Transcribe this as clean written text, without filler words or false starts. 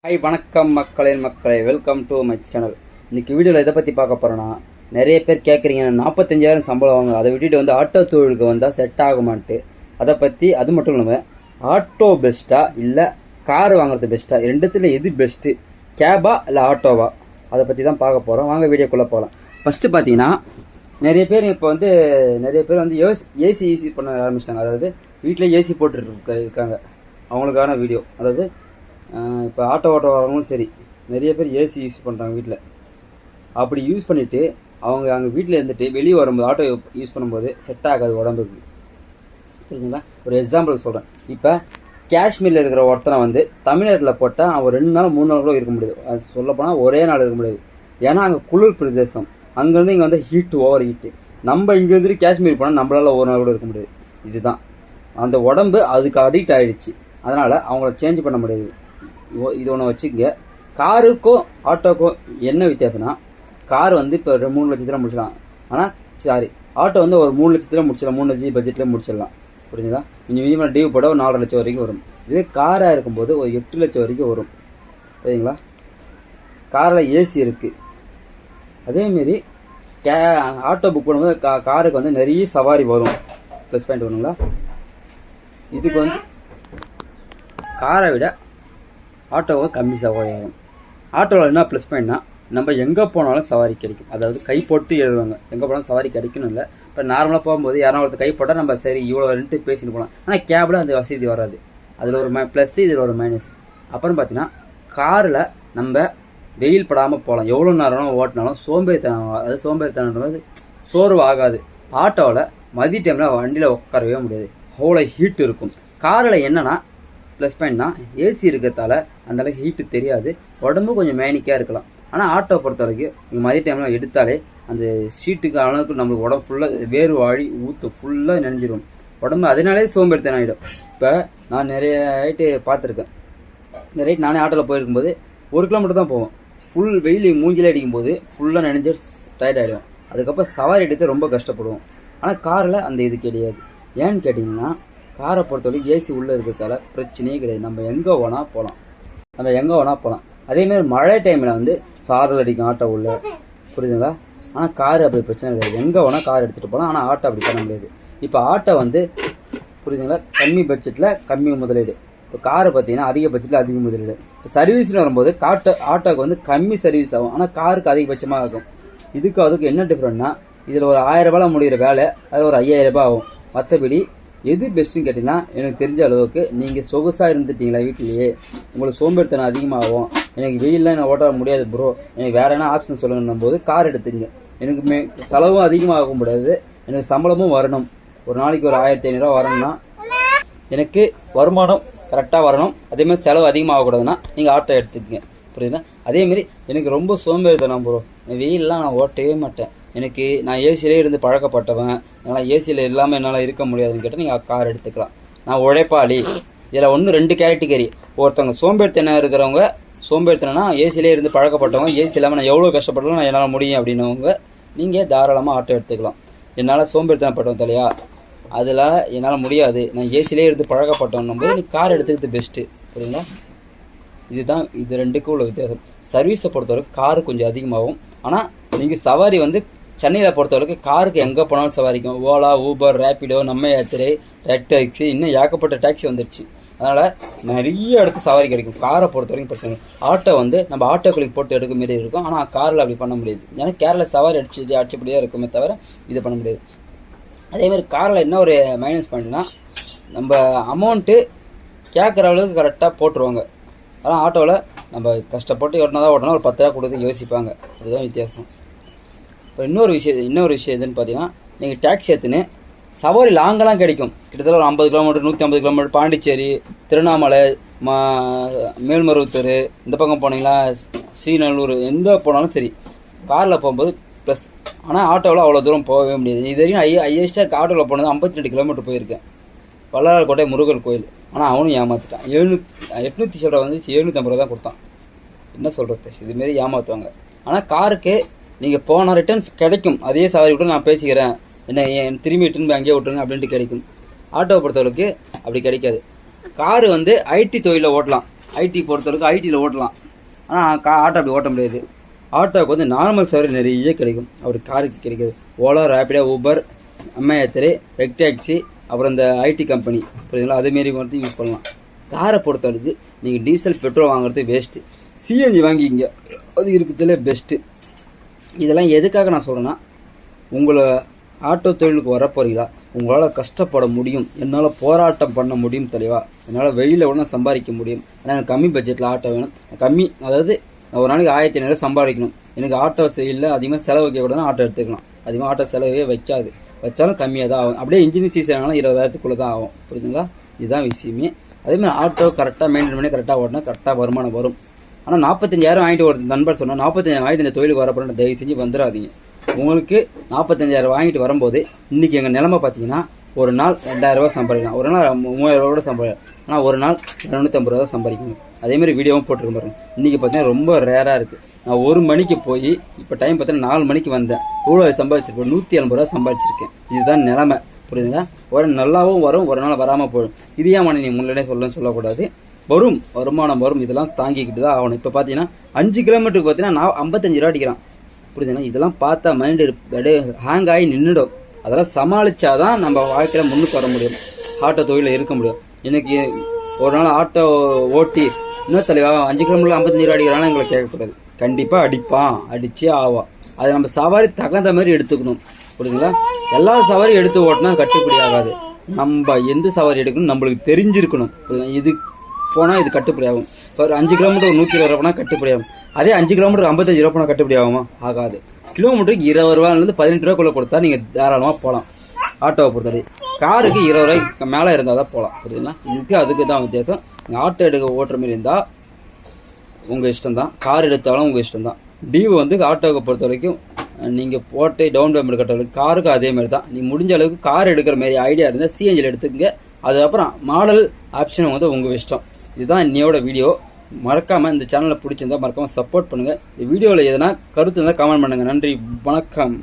Hi வணக்கம் மக்களே welcome to my channel. இன்றைக்கி வீடியோவில் எதை பற்றி பார்க்க போகிறோன்னா, நிறைய பேர் கேட்குறீங்க 45,000 சம்பளம் வாங்க, அதை விட்டுட்டு வந்து ஆட்டோ தொழிலுக்கு வந்தால் செட் ஆகுமான்ட்டு. அதை பற்றி அது மட்டும் இல்லாமல் ஆட்டோ பெஸ்ட்டா இல்லை கார் வாங்குறது பெஸ்ட்டா, ரெண்டுத்தில் எது பெஸ்ட்டு, கேபா இல்லை ஆட்டோவா, அதை பற்றி தான் பார்க்க போகிறோம். வாங்க வீடியோக்குள்ளே போகலாம். ஃபஸ்ட்டு பார்த்தீங்கன்னா நிறைய பேர் ஏசி ஈஸி பண்ண ஆரம்பிச்சிட்டாங்க. அதாவது வீட்டில் ஏசி போட்டுட்டு இருக்காங்க. அவங்களுக்கான வீடியோ. அதாவது இப்போ ஆட்டோ வரவங்களும் சரி, நிறைய பேர் ஏசி யூஸ் பண்ணுறாங்க வீட்டில். அப்படி யூஸ் பண்ணிவிட்டு அவங்க வீட்டில் இருந்துட்டு வெளியே வரும்போது ஆட்டோ யூஸ் பண்ணும்போது செட் ஆகாது உடம்புக்கு. புரியுதுங்களா? ஒரு எக்ஸாம்பிள் சொல்கிறேன். இப்போ காஷ்மீரில் இருக்கிற ஒருத்தனை வந்து தமிழ்நாட்டில் போட்டால் அவன் 2 நாள் 3 நாள் கூட இருக்க முடியாது. அது சொல்லப்போனால் ஒரே நாள் இருக்க முடியாது. ஏன்னா அங்கே குளிர் பிரதேசம், அங்கேருந்து இங்கே வந்து ஓவர் ஹீட்டு. நம்ம இங்கேருந்து காஷ்மீர் போனால் நம்மளால் ஒரு நாள் கூட இருக்க முடியாது. இதுதான் அந்த உடம்பு அதுக்கு அடிக்ட் ஆகிடுச்சு. அதனால் அவங்கள சேஞ்ச் பண்ண முடியாது. இது ஒன்று வச்சுக்கங்க. காருக்கும் ஆட்டோக்கும் என்ன வித்தியாசம்னா, கார் வந்து இப்போ 3 லட்சத்தில் முடிச்சிடலாம். ஆனால் ஆட்டோ வந்து ஒரு 3 லட்சத்தில் முடிச்சிடலாம், 3 லட்சம் பட்ஜெட்டில் முடிச்சிடலாம். புரிஞ்சுங்களா? மினிமம் டியூ போட ஒரு 4 லட்சம் வரைக்கும் வரும். இதுவே காராக இருக்கும்போது ஒரு 8 லட்சம் வரைக்கும் வரும். சரிங்களா? காரில் ஏசி இருக்குது. அதேமாரி ஆட்டோ புக் பண்ணும்போது காருக்கு வந்து நிறைய சவாரி வரும். ப்ளஸ் பாயிண்ட் வருங்களா? இதுக்கு வந்து காரை விட ஆட்டோவை கம்மி சவாரி ஆகும். ஆட்டோவில் என்ன ப்ளஸ் பாயிண்ட்னா, நம்ம எங்கே போனாலும் சவாரி கிடைக்கும். அதாவது கை போட்டு எழுதுவாங்க, எங்கே போனாலும் சவாரி கிடைக்கணும் இல்லை. இப்போ நார்மலாக போகும்போது யாரும் ஒருத்தர் கை போட்டால் நம்ம சரி இவ்வளோ ரெண்டு பேசிட்டு போகலாம். ஆனால் கேபில் அந்த வசதி வராது. அதில் ஒரு ப்ளஸ், இதில் ஒரு மைனஸ். அப்புறம் பார்த்தீங்கன்னா காரில் நம்ம வெயில் படாமல் போகலாம். எவ்வளோ நேரம் ஓட்டினாலும் சோம்பேறித்தனம் சோர்வு ஆகாது. ஆட்டோவில் மதிய டைமில் வண்டியில் உட்காரவே முடியாது, அவ்வளோ ஹீட் இருக்கும். காரில் என்னென்னா ப்ளஸ் பாயிண்ட்னா ஏசி இருக்கிறதால அந்தளவுக்கு ஹீட்டு தெரியாது, உடம்பு கொஞ்சம் மேனிக்காக இருக்கலாம். ஆனால் ஆட்டோ பொறுத்த வரைக்கும் நீங்கள் மதிய டைமில் எடுத்தாலே அந்த சீட்டுக்கு அளவுக்கு நம்மளுக்கு உடம்பு ஃபுல்லாக வேறு வாழி ஊற்றும், ஃபுல்லாக நினைஞ்சிடும் உடம்பு. அதனாலே சோம்பேறித்தனம் ஆகிடும். இப்போ நான் நிறைய ரைட்டு பார்த்துருக்கேன். இந்த ரைட் நானே ஆட்டோவில் போயிருக்கும்போது 1 கிலோமீட்டர் தான் போவோம். ஃபுல் வெயில் மூஞ்சில் அடிக்கும்போது ஃபுல்லாக நினைஞ்சு டயர்ட் ஆகிடும். அதுக்கப்புறம் சவாரி எடுத்து ரொம்ப கஷ்டப்படுவோம். ஆனால் காரில் அந்த இது கிடையாது. ஏன்னு கேட்டிங்கன்னா, காரை பொறுத்தவரைக்கும் ஏசி உள்ளே இருக்கிறதால பிரச்சனையே கிடையாது. நம்ம எங்கே வேணால் போகலாம். அதேமாதிரி மழை டைமில் வந்து சாரல் அடிக்கும் ஆட்டோ உள்ள. புரியுதுங்களா? ஆனால் காரு அப்படி பிரச்சனை கிடையாது. எங்கே வேணால் கார் எடுத்துகிட்டு போகலாம். ஆனால் ஆட்டோ அப்படி பண்ண முடியாது. இப்போ ஆட்டோ வந்து புரியுதுங்களா, கம்மி பட்ஜெட்டில் கம்மி முதலீடு. இப்போ காரை பார்த்தீங்கன்னா அதிக பட்ஜெட்டில் அதிக முதலீடு. இப்போ சர்வீஸ்னு வரும்போது ஆட்டோக்கு வந்து கம்மி சர்வீஸ் ஆகும், ஆனால் காருக்கு அதிகபட்சமாக ஆகும். அதுக்கு என்ன டிஃப்ரெண்ட்னா, இதில் ஒரு 1000 ரூபாயில் முடிகிற வேலை அது ஒரு 5000 ரூபாய் ஆகும். மற்றபடி எது பெஸ்ட்டுன்னு கேட்டிங்கன்னா, எனக்கு தெரிஞ்ச அளவுக்கு நீங்கள் சொகுசாக இருந்துட்டீங்களா வீட்டிலேயே, உங்களுக்கு சோம்பேறித்தனம் அதிகமாகும். எனக்கு வெயிலெலாம் என்ன ஓட்ட முடியாது ப்ரோ, எனக்கு வேறு என்ன ஆப்ஷன் சொல்லுங்கன்னும் போது கார் எடுத்துங்க. எனக்கு செலவும் அதிகமாக முடியாது, எனக்கு சம்பளமும் வரணும். ஒரு நாளைக்கு ஒரு 1500 ரூபா வரணும்னா எனக்கு வருமானம் கரெக்டாக வரணும். அதேமாதிரி செலவு அதிகமாகக்கூடாதுன்னா நீங்கள் ஆட்டோ எடுத்துக்கங்க. புரியுதுங்களா? அதேமாரி எனக்கு ரொம்ப சோம்பேறித்தனம் ப்ரோ, வெயிலெலாம் நான் ஓட்டவே மாட்டேன், நான் ஏசியிலே இருந்து பழக்கப்பட்டவன், என்னால் ஏசியில் இல்லாமல் என்னால் இருக்க முடியாதுன்னு கேட்டால் நீங்கள் கார் எடுத்துக்கலாம். நான் உழைப்பாளி. இதில் 2 கேட்டகரி. ஒருத்தவங்க சோம்பேறித்தனம்னா ஏசியிலே இருந்து பழக்கப்பட்டவங்க, ஏசி இல்லாமல் நான் எவ்வளோ கஷ்டப்பட்டாலும் நான் என்னால் முடியும் அப்படின்னவங்க நீங்கள் தாராளமாக ஆட்டோ எடுத்துக்கலாம். என்னால் சோம்பேறித்தனப்பட்டவன் தலையா, அதில் என்னால் முடியாது, நான் ஏசியிலே இருந்து பழக்கப்பட்டவன்னும் போது நீ கார் எடுத்துக்கிறது பெஸ்ட்டு. புரியுங்களா? இதுதான் இது 2க்கும் உள்ள வித்தியாசம். சர்வீஸை பொறுத்தவரைக்கும் காரு கொஞ்சம் அதிகமாகும். ஆனால் நீங்கள் சவாரி வந்து சென்னையில் பொறுத்தவரைக்கும் காருக்கு எங்கே போனாலும் சவாரிக்கும். ஓலா, ஊபர், ரேப்பிடோ, நம்ம யாத்திரை, ரெட் டாக்ஸி, இன்னும் ஏகப்பட்ட டாக்ஸி வந்துருச்சு. அதனால் நிறைய இடத்து சவாரி கிடைக்கும். காரை பொறுத்த வரைக்கும் பிரச்சனை. ஆட்டோ வந்து நம்ம ஆட்டோக்களுக்கு போட்டு எடுக்க மாரி இருக்கும். ஆனால் காரில் அப்படி பண்ண முடியாது. ஏன்னா கேரளா சவாரி அடிச்சபடியே இருக்குமே தவிர இது பண்ண முடியாது. அதேமாதிரி காரில் என்ன ஒரு மைனஸ் பாயிண்ட்னா, நம்ம அமௌண்ட்டு கேட்குற அளவுக்கு கரெக்டாக போட்டுருவாங்க. ஆனால் ஆட்டோவில் நம்ம கஷ்டப்பட்டு ஓட்டினா ஒரு 10 ரூபா கொடுத்து யோசிப்பாங்க. அதுதான் வித்தியாசம். இப்போ இன்னொரு விஷயம் எதுன்னு பார்த்தீங்கன்னா, நீங்கள் டேக்ஸி எடுத்துன்னு சவாரி லாங்கெல்லாம் கிடைக்கும். கிட்டத்தட்ட ஒரு 50 கிலோமீட்டர் 150 கிலோமீட்டர் பாண்டிச்சேரி, திருவண்ணாமலை, மேல்மருவத்தூர், இந்த பக்கம் போனீங்களா ஸ்ரீநல்லூர், எங்கே போனாலும் சரி காரில் போகும்போது ப்ளஸ். ஆனால் ஆட்டோவில் அவ்வளோ தூரம் போகவே முடியாது. இது வரைக்கும் ஹையஸ்ட்டாக ஆட்டோவில் போனது 52 கிலோமீட்டர் போயிருக்கேன். வல்லாரக்கோட்டை முருகர் கோயில். ஆனால் அவனும் ஏமாற்றிட்டான். 800 சில்லரை வந்து 750 ரூபா தான் கொடுத்தான். என்ன சொல்கிறது, இதுமாரி ஏமாற்றுவாங்க. ஆனால் காருக்கு நீங்கள் போனால் ரிட்டர்ன்ஸ் கிடைக்கும். அதே சவாரி விட்டு நான் பேசிக்கிறேன், என்ன திரும்பி ரிட்டர்ன் அங்கேயே விட்டுருங்க அப்படின்ட்டு கிடைக்கும். ஆட்டோவை பொறுத்தவரைக்கு அப்படி கிடைக்காது. காரு வந்து ஐடி தொழிலில் ஓட்டலாம். ஐடி பொறுத்தவரைக்கும் ஐடியில் ஓட்டலாம். ஆனால் ஆட்டோ அப்படி ஓட்ட முடியாது. ஆட்டோவுக்கு வந்து நார்மல் சர்வீஸ் நிறைய கிடைக்கும். அவர் காருக்கு கிடைக்கிது. ஓலா, ரேபிடோ, ஊபர், அம்மையாத்திரை, ரெக் டாக்ஸி, அப்புறம் இந்த ஐடி கம்பெனி புரியுதுங்களா, அதுமாரி வந்து யூஸ் பண்ணலாம். காரை பொறுத்தவரைக்கு நீங்கள் டீசல் பெட்ரோல் வாங்குறது வேஸ்ட்டு. சிஎன்ஜி வாங்கிங்க, அது இருக்கிறதுலே பெஸ்ட்டு. இதெல்லாம் எதுக்காக நான் சொல்கிறேன்னா, உங்களை ஆட்டோ தொழிலுக்கு வர போகிறீங்களா, உங்களால் கஷ்டப்பட முடியும், என்னால் போராட்டம் பண்ண முடியும் தெளிவா, என்னால் வெயிலில் உடனே சம்பாதிக்க முடியும், ஆனால் எனக்கு கம்மி பட்ஜெட்டில் ஆட்டோ வேணும், கம்மி அதாவது ஒரு நாளைக்கு 1500 சம்பாதிக்கணும், எனக்கு ஆட்டோ இல்லை அதிகமாக செலவு வைக்கக்கூடாதுன்னா ஆட்டோ எடுத்துக்கலாம். அதிகமாக ஆட்டோ செலவே வைக்காது, வச்சாலும் கம்மியாக தான் ஆகும். அப்படியே இன்ஜின் சீசனாலும் 20,000க்குள்ளே தான் ஆகும். புரியுதுங்களா, இதுதான் விஷயமே. அதேமாதிரி ஆட்டோ கரெக்டாக மெயின்டைன் பண்ணி கரெக்டாக ஓட்டினா கரெக்டாக வருமானம் வரும். ஆனால் 45,000 வாங்கிட்டு ஒரு நண்பர் சொன்னால் 45,000 வாங்கிட்டு இந்த தொழிலுக்கு வரப்போற தயவு செஞ்சு வந்துடாதீங்க. உங்களுக்கு 45,000 வாங்கிட்டு வரும்போது இன்றைக்கி எங்கள் நிலைமை பார்த்தீங்கன்னா, ஒரு நாள் 2,000 சம்பாதிக்கலாம், ஒரு நாள் 3,000 கூட சம்பாதிக்கலாம், ஆனால் ஒரு நாள் 250 ரூபா சம்பாதிக்கணும். அதேமாதிரி வீடியோவும் போட்டிருக்க பாருங்க. இன்றைக்கி பார்த்தீங்கன்னா ரொம்ப ரேராக இருக்குது. நான் 1 மணிக்கு போய் இப்போ டைம் பார்த்தீங்கன்னா 4 மணிக்கு வந்தேன். இவ்வளோ சம்பாதிச்சிருக்கேன், 180 ரூபா சம்பாதிச்சிருக்கேன். இதுதான் நிலைமை. புரியுதுங்களா, ஒரு நல்லாவும் வரும், ஒரு நாள் வராமல் போயிடும். இது ஏன் மணி நீ முன்னாடியே சொல்லக்கூடாது, வரும், வருமானம் வரும், இதெல்லாம் தாங்கிக்கிட்டு தான் ஆகணும். இப்போ பார்த்தீங்கன்னா 5 கிலோமீட்டருக்கு பார்த்தீங்கன்னா நான் 55 ரூபா அடிக்கிறான். புரியுதுங்களா, இதெல்லாம் பார்த்தா மைண்டு அப்படியே ஹேங் ஆகி நின்றுடும். அதெல்லாம் சமாளித்தாதான் நம்ம வாழ்க்கையில் முன்னுக்கு வர முடியும், ஆட்டோ தொழிலில் இருக்க முடியும். எனக்கு ஒரு நாள் ஆட்டோ ஓட்டி இன்னும் தலைவா 5 கிலோமீட்டர் 55 ரூபா அடிக்கிறான்னு எங்களை கேட்கக்கூடாது. கண்டிப்பாக அடிப்பான், அடிச்சே ஆவான். அதை நம்ம சவாரி தகுந்த மாதிரி எடுத்துக்கணும். புரியுதுங்களா, எல்லா சவாரியும் எடுத்து ஓட்டினா கட்டுப்படி ஆகாது. நம்ம எந்த சவாரி எடுக்கணும் நம்மளுக்கு தெரிஞ்சிருக்கணும். புரியுதுங்களா, இது போனால் இது கட்டுப்படி ஆகும். இப்போ ஒரு 5 கிலோமீட்டர் 120 ரூபா போனால் கட்டுப்படி ஆகும். அதே 5 கிலோமீட்டர் 55 ரூபா போனால் கட்டுப்படி ஆகுமா, ஆகாது. கிலோமீட்டருக்கு 20 ரூபாயிலேருந்து 18 ரூபாய்க்குள்ளே கொடுத்தா நீங்கள் தாராளமாக போகலாம். ஆட்டோவை பொறுத்தவரை காருக்கு 20 ரூபாய்க்கு மேலே இருந்தால் தான் போகலாம். புரியுதுங்களா, இதுக்கு அதுக்கு தான் வித்தியாசம். நீங்கள் ஆட்டோ எடுக்க ஓட்டுற மாதிரி இருந்தால் உங்கள் இஷ்டம் தான், கார் எடுத்தாலும் உங்கள் இஷ்டம் தான். டியூ வந்து ஆட்டோவை பொறுத்த வரைக்கும் நீங்கள் போட்டு டவுன் பேமெண்ட் கட்டுறதுக்கு காருக்கு அதேமாதிரி தான். நீ முடிஞ்ச அளவுக்கு கார் எடுக்கிற மாதிரி ஐடியா இருந்தால் சிஎன்ஜியில் எடுத்துக்கங்க. அதுக்கப்புறம் மாடல் ஆப்ஷன் வந்து உங்கள் இஷ்டம். இதுதான் இன்னையோட வீடியோ. மறக்காமல் இந்த சேனலை பிடிச்சிருந்தா மறக்காமல் சப்போர்ட் பண்ணுங்கள். இந்த வீடியோவில் எதனா கருத்து இருந்தால் கமெண்ட் பண்ணுங்கள். நன்றி, வணக்கம்.